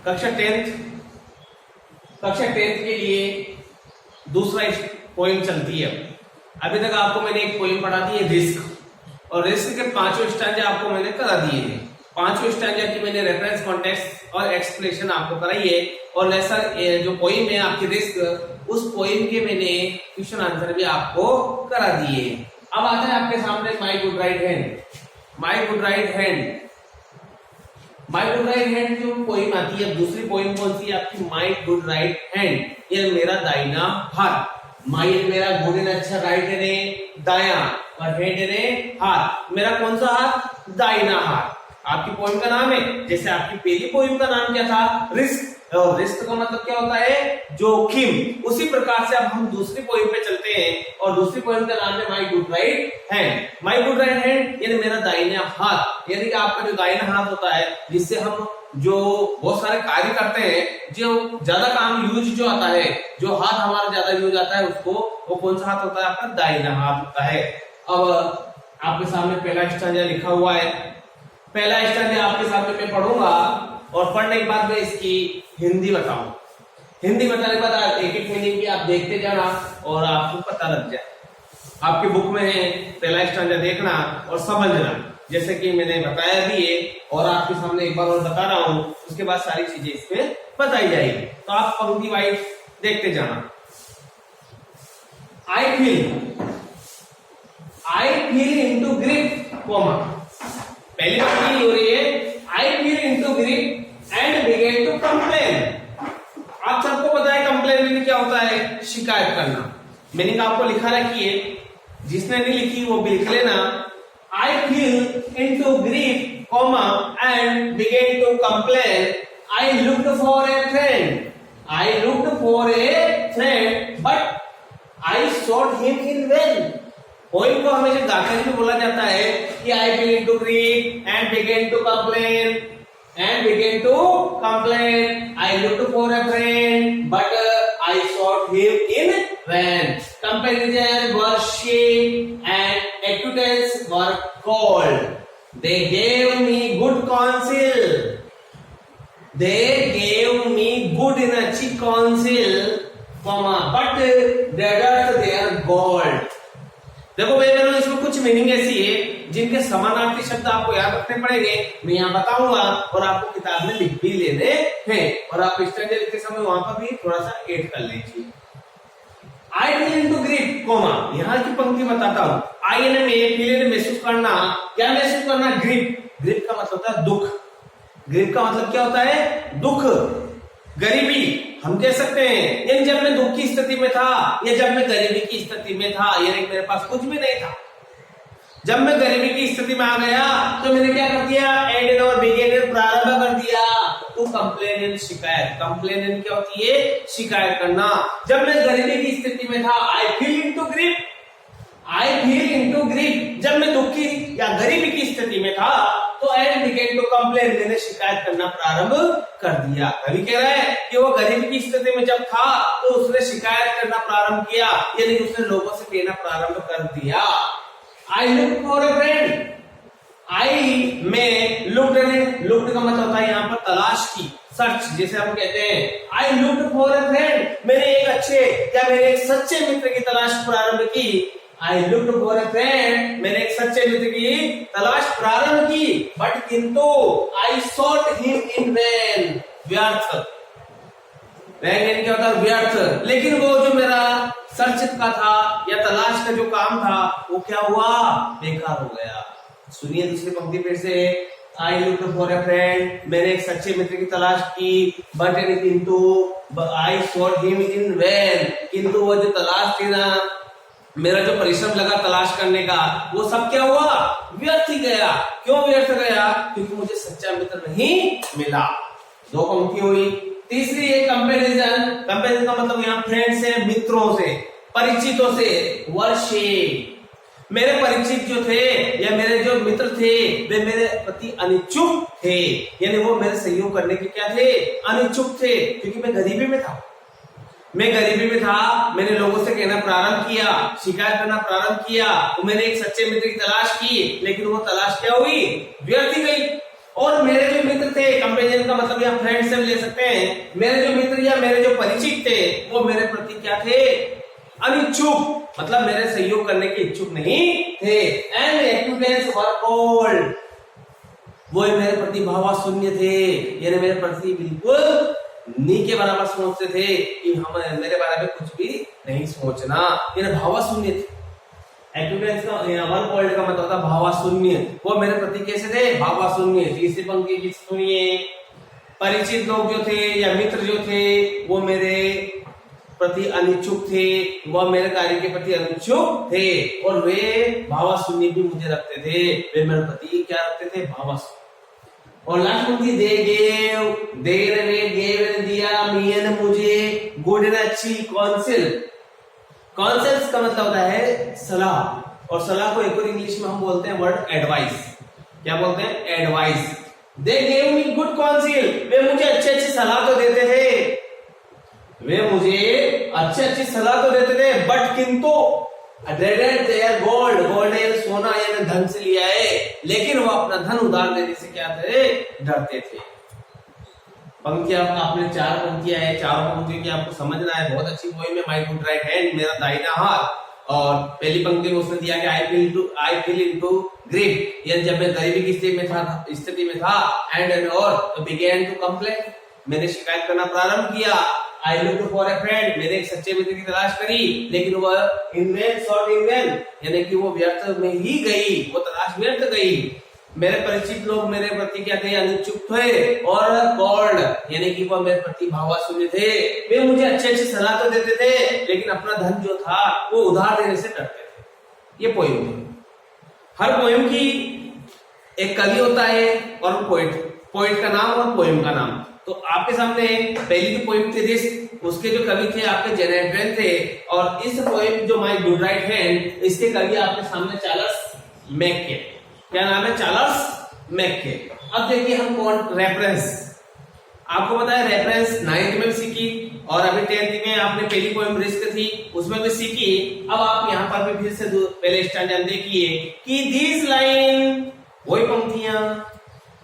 कक्षा 10th के लिए दूसरा पोइम चलती है। अभी तक आपको मैंने एक पोइम पढ़ा दी है रिस्क, और रिस्क के 5 स्टैंजा आपको मैंने करा दिए हैं। 5 स्टैंजा की मैंने रेफरेंस, कॉन्टेक्स्ट और एक्सप्लेनेशन आपको कराई है। और लेसन जो पोइम है आपकी रिस्क, उस पोइम के मैंने क्वेश्चन आंसर भी आपको करा दिए। अब आता है आपके सामने my good right hand. My good right hand, my good right hand जो पोइम आती है, दूसरी पोइम कौन सी है आपकी? माई गुड राइट हैंड, ये मेरा दाहिना हाथ। माई मेरा गुड है अच्छा, राइट है दाया, और हेड है हाथ। मेरा कौन सा हाथ? दाहिना हाथ। आपकी पोइम का नाम है, जैसे आपकी पहली पोइम का नाम क्या था? रिस्क। और रिस्क का मतलब क्या होता है? जोखिम। उसी प्रकार से अब हम दूसरी पोइम पे चलते हैं, और दूसरी पोइम का नाम है my good right hand. My good right hand यानी मेरा दाहिना हाथ, यानी कि आपका जो दाहिना हाथ होता है, जिससे हम जो बहुत सारे कार्य करते हैं, जो ज्यादा काम यूज जो आता है, जो हाथ हमारा ज्यादा यूज आता है, उसको वो कौन सा हाथ होता है? आपका दाहिना हाथ होता है। अब आपके सामने पहला स्टैंजा लिखा हुआ है। पहला स्टैंजा आपके सामने मैं पढ़ूंगा, और पढ़ने के बाद मैं इसकी हिंदी बताऊं। हिंदी बताने के बाद एक एक मीनिंग की आप देखते जाना और आपको पता लग जाए। आपकी बुक में है, पहला स्टैंजा देखना और समझना, जैसे कि मैंने बताया भी है, और आपके सामने एक बार और बता रहा हूं, उसके बाद सारी चीजें इसमें बताई जाएगी। तो आप पंक्ति वाइज देखते जाना। I feel into grip, comma, पहली पंक्ति हो रही है I feel into grip and begin to complain. आप सबको पता है कंप्लेन मीनिंग क्या होता है? शिकायत करना। मीनिंग आपको लिखा रखी है, जिसने नहीं लिखी वो भी लिख लेना। I feel into grief, comma, and begin to complain. I looked for a friend, I looked for a friend but I sought him in vain. Poem को हमेशा गाकर में बोला जाता है कि I feel into grief and begin to complain, and began to complain. I looked for a friend, but I sought him in vain. Comparison were cheap and acquaintance were cold. They gave me good counsel. They gave me good and अच्छी counsel, comma, but they got their gold. देखो भाई बहनों, इसमें कुछ meaning ऐसी है जिनके समानार्थी शब्द आपको याद रखने पड़ेंगे। मैं यहाँ बताऊंगा और आपको किताब में लिख भी लेने हैं, और आप स्टैंडर्ड लिखते समय वहां पर भी थोड़ा सा ऐड कर लीजिए। I feel into grip, comma, यहाँ की पंक्ति बताता हूँ। आई ने फील ने महसूस करना, क्या महसूस करना? ग्रिप। ग्रिप का मतलब होता है दुख। ग्रिप का मतलब क्या होता है? दुख, गरीबी हम कह सकते हैं। यानी जब मैं दुख की स्थिति में था, या जब मैं गरीबी की स्थिति में था, यानी मेरे पास कुछ भी नहीं था, जब मैं गरीबी की स्थिति में आ गया तो मैंने क्या कर दिया? एंड और बिगिन प्रारंभ कर दिया। तो कंप्लेन, शिकायत। कंप्लेन क्या होती है? शिकायत करना। जब मैं गरीबी की स्थिति में था, आई फील इनटू ग्रिप, आई फील इनटू ग्रिप, जब मैं दुखी या गरीबी की स्थिति में था, तो एंड बिगेन टू कंप्लेन, मैंने शिकायत करना प्रारंभ कर दिया। कवि कह रहा है कि वो गरीबी की स्थिति में जब था तो उसने शिकायत करना प्रारंभ किया, यानी उसने लोगों से कहना प्रारंभ कर दिया। I look for a friend, I में लुक्ड का मतलब होता है यहाँ पर तलाश की, सर्च, जैसे हम कहते हैं आई लुक्ड फॉर ए फ्रेंड, मैंने एक अच्छे या मेरे एक सच्चे मित्र की तलाश प्रारंभ की। आई लुक्ड फॉर ए फ्रेंड, मैंने एक सच्चे मित्र की तलाश प्रारंभ की, बट किंतु आई सॉट हिम इन वैन, व्यर्थ। वैन क्या होता है? व्यर्थ। लेकिन वो जो मेरा सर्च का था या तलाश का जो काम था, वो क्या हुआ? बेकार हो गया। सुनिए दूसरी पंक्ति फिर से। आई लुक्ड फॉर ए फ्रेंड, मैंने एक सच्चे मित्र की तलाश की, बट किंतु आई सॉट हिम इन वैन, किंतु वो जो तलाश थी ना, मेरा जो परिश्रम लगा तलाश करने का, वो सब क्या हुआ? व्यर्थ ही गया। क्यों व्यर्थ गया? क्योंकि मुझे सच्चा मित्र नहीं मिला। दो पंक्ति हुई। तीसरी है कंपैरिजन। कंपैरिजन का मतलब यहाँ फ्रेंड से, मित्रों से, परिचितों से। वर्षे, मेरे परिचित जो थे या मेरे जो मित्र थे, वे मेरे प्रति अनिच्छुक थे, यानी वो मेरे सहयोग करने के क्या थे? अनिच्छुक थे, क्योंकि मैं गरीबी में था। मैंने लोगों से कहना प्रारंभ किया, शिकायत करना प्रारंभ किया, तो मैंने एक सच्चे मित्र की तलाश की, लेकिन वो तलाश क्या हुई? व्यर्थ ही गई। और मेरे जो मित्र थे, कंपेरिजन का का मतलब यहाँ फ्रेंड से ले सकते हैं। मेरे जो मित्र या मेरे जो परिचित थे वो मेरे प्रति क्या थे, अनिच्छुक, मतलब मेरे सहयोग करने के इच्छुक नहीं थे। एंड एक्विटेंस वर कोल्ड, वो मेरे प्रति भावाशून्य थे, यानी मेरे प्रति बिल्कुल नी के बराबर सोचते थे कि हम मेरे बारे में कुछ भी नहीं सोचना, यानी भावाशून्य थे। एक्विटेंस का वन कोल्ड का मतलब होता भावाशून्य, वो मेरे प्रति कैसे थे, भावाशून्य। तीसरी पंक्ति की सुनिए, परिचित लोग जो थे या मित्र जो थे वो मेरे प्रति अनिच्छुक थे, वह मेरे कार्य के प्रति अनिच्छुक थे, और वे भावाशून्य भी मुझे रखते थे, वे मेरे प्रति क्या रखते थे, भावाशून्य। और लास्ट पंक्ति, दे गेव दिया मियन मुझे गुड एंड अच्छी काउंसिल। काउंसिल्स का मतलब होता है सलाह, और सलाह को एक और इंग्लिश में हम बोलते हैं वर्ड एडवाइस। क्या बोलते हैं, advice. They gave me good counsel, वे मुझे अच्छी अच्छी सलाह तो देते थे, वे मुझे अच्छी सलाह तो देते थे, बट किंतु गोल्ड, गोल्ड सोना यानी धन से लिया है, लेकिन वो अपना धन उधार देने से क्या थे, डरते थे। पंक्तियां आपने चार पंक्तियां है, चारों पंक्तियों की आपको समझना है। बहुत अच्छी पोएम है, माय गुड राइट हैंड, मेरा दाहिना हाथ। और पहली पंक्ति में उसने दिया कि आई फील इनटू ग्रीफ, यानी जब मैं गरीबी की स्थिति में था एंड और बिगेन टू कंप्लेन, मैंने शिकायत करना प्रारंभ किया। आई लुक फॉर ए फ्रेंड, मैंने एक सच्चे मित्र की तलाश करी, लेकिन वह इन वैन, यानी कि वो व्यर्थ में ही गई, वो तलाश व्यर्थ गई। मेरे परिचित लोग मेरे प्रति क्या थे, अनिच्छुक थे, और कॉल्ड यानी कि वो मेरे प्रति भावाशून्य थे, वे मुझे अच्छी सलाह तो देते थे, लेकिन अपना धन जो था वो उधार देने से डरते थे। ये पोएम है। हर पोएम की एक कवि होता है और पोएट का नाम और पोएम का नाम। तो आपके सामने पहली जो पोएम थी रिस्क, उसके जो कवि थे आपके जेनेट ट्वेन थे, और इस पोएम जो माय गुड राइट हैंड, इसके कवि आपके सामने चार्ल्स मैक्के। क्या नाम है, चार्ल्स मैक्के। अब देखिए हम कौन रेफरेंस, आपको पता है रेफरेंस 9th में भी सीखी, और अभी 10th में आपने पहली पोएम रिस्क थी उसमें भी सीखी। अब आप यहाँ पर भी फिर से पहले स्टैंजा देखिए कि दिस लाइन, वही पंक्तियां,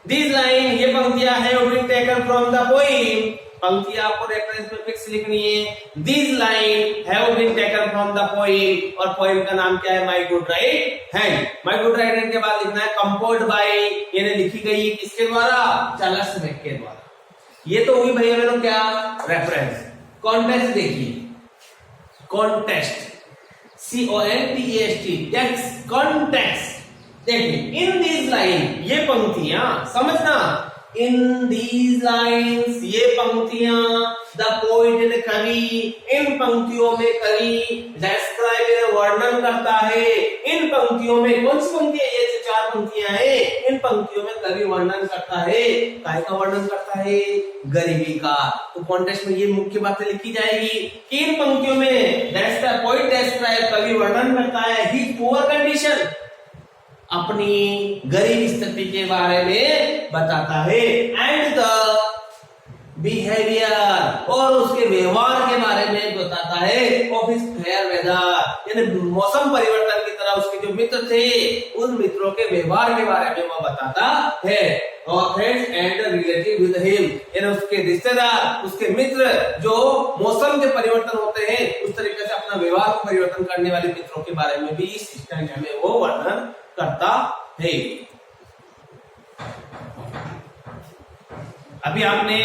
दिस लाइन, ये पंक्तियां have been taken from the poem. पंक्तियां आपको रेफरेंस में फिक्स लिखनी है। This line have been taken from the poem, और पोएम का नाम क्या है, my good right hand. My good right hand के बाद लिखना है कंपोज्ड बाय, यानी लिखी गई किसके द्वारा, चार्ल्स मैक्के द्वारा। ये तो हुई भैया मेरे क्या, रेफरेंस। कॉन्टेक्स्ट देखिए, कॉन्टेक्स्ट, CONTEXT, टेक्स्ट, कॉन्टेक्स्ट। देखिए इन दीज लाइन, ये पंक्तियां समझना, इन दीज लाइन्स, ये पंक्तियां, द पोएट यानी कवि, इन पंक्तियों में कवि डिस्क्राइब वर्णन करता है। इन पंक्तियों में कौन सी पंक्ति है, ये जो चार पंक्तियां हैं, इन पंक्तियों में कवि वर्णन करता है, काय का वर्णन करता है, गरीबी का। तो कॉन्टेक्स्ट में ये मुख्य बातें लिखी जाएगी कि इन पंक्तियों में पोएट डिस्क्राइब, कवि वर्णन करता है हिज पुअर कंडीशन, अपनी गरीब स्थिति के बारे में बताता है, एंड द बिहेवियर, और उसके व्यवहार के बारे में बताता है, ऑफ हिज फेयर वेदर, यानी मौसम परिवर्तन की तरह उसके जो मित्र थे उन मित्रों के व्यवहार के बारे में वह बताता है। और friends and relative with him, यानी उसके रिश्तेदार, उसके मित्र जो मौसम के परिवर्तन होते हैं उस तरीके से अपना व्यवहार को परिवर्तन करने वाले मित्रों के बारे में भी इस स्टैंजा में वो वर्णन करता है। अभी आपने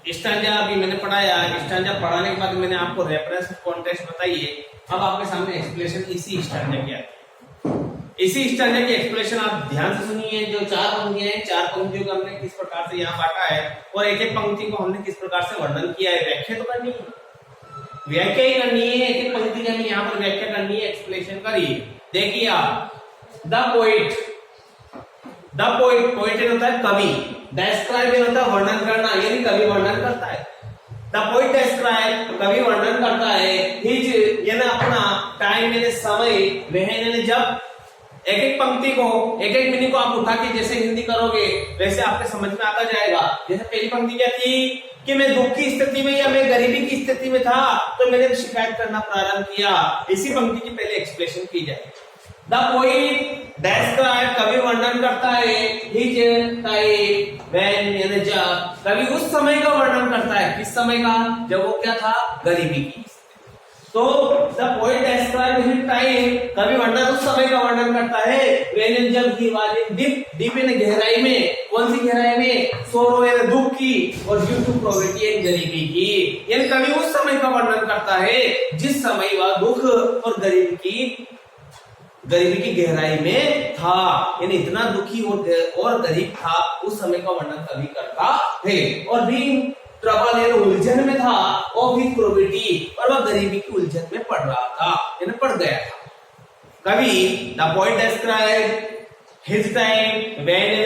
स्टैंजा, अभी मैंने पढ़ाया, स्टैंजा पढ़ाने के बाद मैंने आपको रेफरेंस कॉन्टेक्स्ट बताइए। अब आपके सामने एक्सप्लेनेशन इसी स्टैंजा की आती है। इसी स्टैंजा की एक्सप्लेनेशन आप ध्यान से सुनिए। जो चार पंक्तियां हैं, चार पंक्तियों को हमने किस प्रकार से यहाँ बांटा है, और एक एक पंक्ति को हमने किस प्रकार से वर्णन किया है। व्याख्या तो करनी है, व्याख्या ही करनी है, एक एक पंक्ति की हमें यहाँ पर व्याख्या करनी है, एक्सप्लेनेशन करिए। देखिए आप, द पोएट, पोएट होता है कवि, डिस्क्राइब होता है वर्णन करना, यानी कवि वर्णन करता है। द पोएट डिस्क्राइब, कवि वर्णन करता है, हिज यानी अपना, टाइम यानी समय, वह यानी जब। एक एक पंक्ति को, एक एक मीनिंग को आप उठा के जैसे हिंदी करोगे वैसे आपके समझ में आता जाएगा। जैसे पहली पंक्ति क्या थी कि मैं दुख की स्थिति में या मैं गरीबी की स्थिति में था तो मैंने शिकायत करना प्रारंभ किया। इसी पंक्ति की पहले एक्सप्लेनेशन की जाए। द पोएट डेस्क्राइब कवि वर्णन करता है हिज टाइम व्हेन यानी जब कवि उस समय का वर्णन करता है, किस समय का, जब वो क्या था, गरीबी की। तो the poet describe his time, कवि वर्णन उस समय का वर्णन करता है व्हेन जब ही वाज इन डीप इन गहराई में, कौन सी गहराई में, सोरो यानी दुख की, और ड्यू टू पॉवर्टी एंड गरीबी की। यानी कवि उस समय का वर्णन करता है जिस समय वह दुख और गरीबी की गहराई में था, यानी इतना दुखी और गरीब था, उस समय का वर्णन कवि करता है। और भी ट्रबल यानी उलझन में था, और भी पॉवर्टी, और वह गरीबी की उलझन में पड़ रहा था, यानी पड़ गया था। कवि the poet describe his time when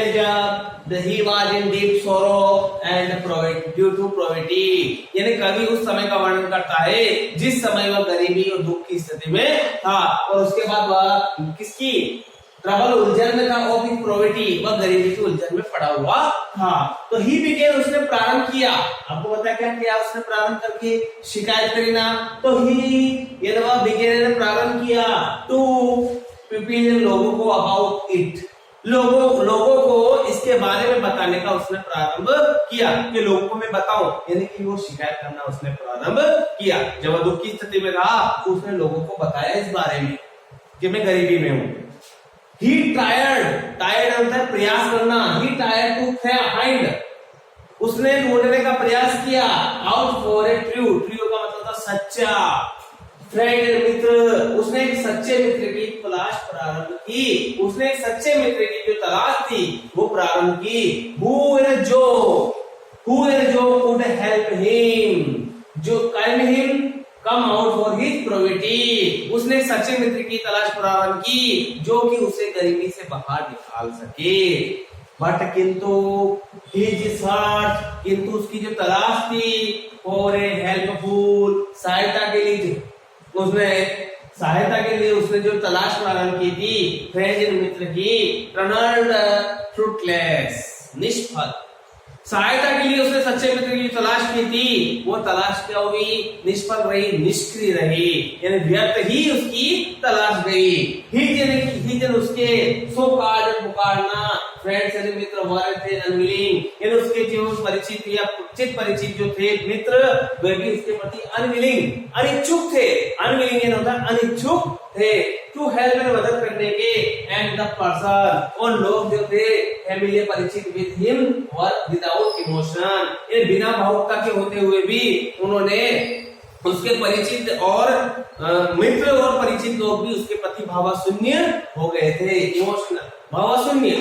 he was in deep sorrow and poverty due to poverty, यानी कवि उस समय का वर्णन करता है जिस समय वह गरीबी और दुख की स्थिति में था, और उसके बाद वह किसकी ट्रबल उलझन में था, और भी पॉवर्टी, वह गरीबी की उलझन में पड़ा हुआ था। तो ही बिगेन, उसने प्रारंभ किया, आपको पता क्या किया उसने प्रारंभ करके, शिकायत करी ना, तो ही ये वह बिगेन ने प्रारंभ किया टू पीपल, लोगों को अबाउट इट, लोगों को इसके बारे में बताने का उसने प्रारंभ किया कि लोगों को मैं बताऊं, यानी कि वो शिकायत करना उसने प्रारंभ किया। जब वह दुख की स्थिति में था तो उसने लोगों को बताया इस बारे में कि मैं गरीबी में हूं। He tired होता है प्रयास करना, he tried to find, उसने ढूंढने का प्रयास किया, out for a true का मतलब था सच्चा, फ्रेंड मित्र, उसने एक सच्चे मित्र की तलाश प्रारंभ की, उसने एक सच्चे मित्र की जो तलाश थी वो प्रारंभ की। who and जो could help him, जो kind him come out for his poverty, उसने सच्चे मित्र की तलाश प्रारंभ की जो कि उसे गरीबी से बाहर निकाल सके। बट किंतु his search, किंतु उसकी जो तलाश थी for a helpful, सहायता के लिए, उसने जो तलाश प्रारंभ की थी फ्रेंड मित्र की, टर्नड फ्रूटलेस, निष्फल, सहायता के लिए उसने सच्चे मित्र की तलाश की थी, वो तलाश क्या हुई, निष्फल रही, निष्क्रिय रही, यानी व्यर्थ ही उसकी तलाश गई। ही उसके सो कार्ड पुकारना, फ्रेंड्स यानी मित्र हमारे थे अनविलिंग, यानी उसके जो परिचित या परिचित जो थे मित्र वे भी उसके प्रति अनविलिंग, अनिच्छुक थे, अनविलिंग यानी होता है अनिच्छुक थे, टू हेल्प में मदद करने के, एंड द पर्सन, और लोग जो थे फैमिली परिचित with him were without emotion, ये बिना भावुकता के होते हुए भी उन्होंने उसके परिचित और मित्र और परिचित लोग भी उसके प्रति भावशून्य हो गए थे, इमोशनल भावशून्य,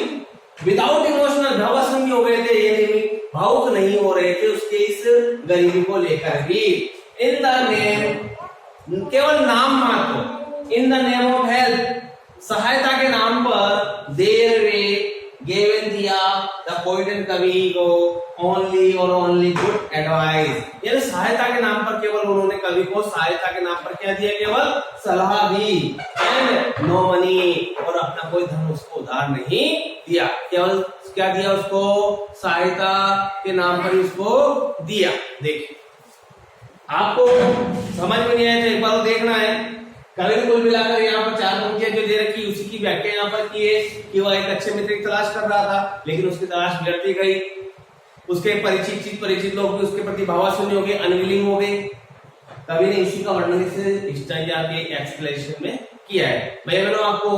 विदाउट इमोशनल भावशून्य हो गए थे, यानी भावुक नहीं हो रहे थे उसके इस गरीबी को लेकर भी। इन द नेम, केवल नाम मात्र, in the name of help, सहायता के नाम पर देर वे गिवन दिया द पोएट एंड कवि को ओनली गुड एडवाइस, यानी सहायता के नाम पर केवल उन्होंने कवि को सहायता के नाम पर क्या दिया, केवल सलाह दी, एंड नो मनी, और अपना कोई धन उसको उधार नहीं दिया, केवल क्या दिया उसको, सहायता के नाम पर उसको दिया। देखिए आपको समझ में नहीं आया तो एक बार देखना है। कवि ने कुल मिलाकर यहाँ पर 4 पंक्तियां जो दे रखी उसी की व्याख्या यहाँ पर की है कि वह एक अच्छे मित्र की तलाश कर रहा था, लेकिन उसकी तलाश व्यर्थ गई, उसके परिचित लोग भी उसके प्रति भावशून्य हो गए, अनविलिंग हो गए। कवि ने इसी का वर्णन इस स्टाइल के एक्सप्लेनेशन में किया है। भैया बहनों आपको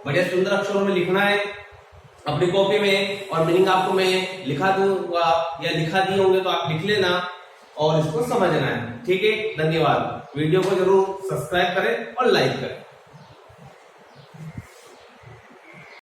बढ़िया सुंदर अक्षरों में लिखना है अपनी कॉपी में, और मीनिंग आपको मैं लिखा दूंगा या लिखा दिए होंगे तो आप लिख लेना और इसको समझना है, ठीक है। धन्यवाद। वीडियो को जरूर सब्सक्राइब करें और लाइक करें।